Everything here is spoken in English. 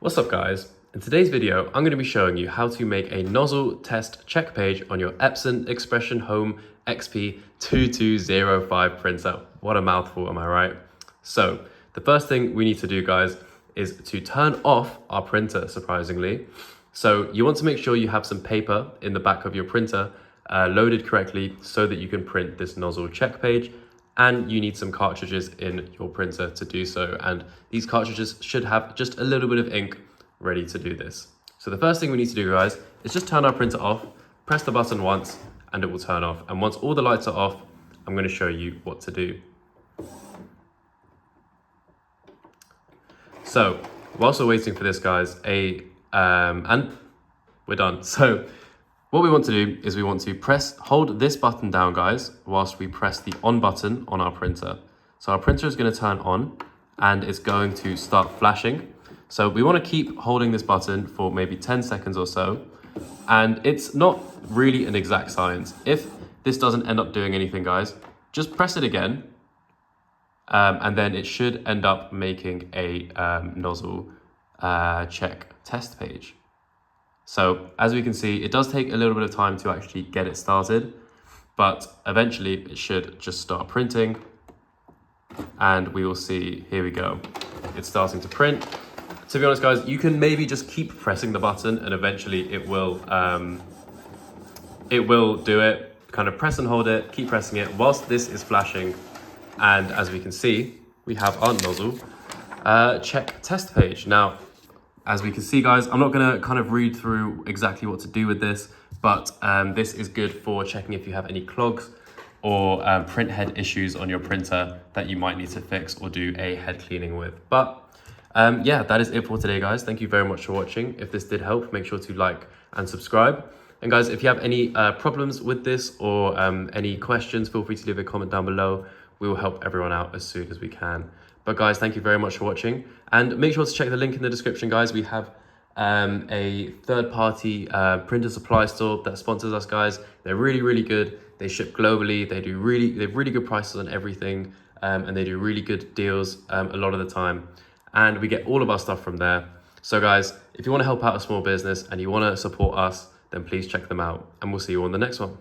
What's up guys? In today's video, I'm going to be showing you how to make a nozzle test check page on your Epson Expression Home XP 2200 printer. What a mouthful, am I right? So the first thing we need to do guys is to turn off our printer, surprisingly. So you want to make sure you have some paper in the back of your printer loaded correctly so that you can print this nozzle check page. And you need some cartridges in your printer to do so. And these cartridges should have just a little bit of ink ready to do this. So the first thing we need to do guys is just turn our printer off, press the button once and it will turn off. And once all the lights are off, I'm going to show you what to do. So whilst we're waiting for this guys, and we're done. So what we want to do is we want to hold this button down guys, whilst we press the on button on our printer. So our printer is going to turn on and it's going to start flashing. So we want to keep holding this button for maybe 10 seconds or so. And it's not really an exact science. If this doesn't end up doing anything guys, just press it again. And then it should end up making a nozzle check test page. So as we can see, it does take a little bit of time to actually get it started, but eventually it should just start printing and we will see, here we go. It's starting to print. To be honest guys, you can maybe just keep pressing the button and eventually it will do it. Kind of press and hold it, keep pressing it whilst this is flashing. And as we can see, we have our nozzle check test page. Now, as we can see guys, I'm not gonna kind of read through exactly what to do with this, but this is good for checking if you have any clogs or print head issues on your printer that you might need to fix or do a head cleaning with. But yeah, that is it for today guys. Thank you very much for watching. If this did help, make sure to like and subscribe. And guys, if you have any problems with this or any questions, feel free to leave a comment down below. We will help everyone out as soon as we can. But guys, thank you very much for watching. And make sure to check the link in the description, guys. We have a third-party printer supply store that sponsors us, guys. They're really, really good. They ship globally. They have really good prices on everything. And they do really good deals a lot of the time. And we get all of our stuff from there. So guys, if you want to help out a small business and you want to support us, then please check them out. And we'll see you on the next one.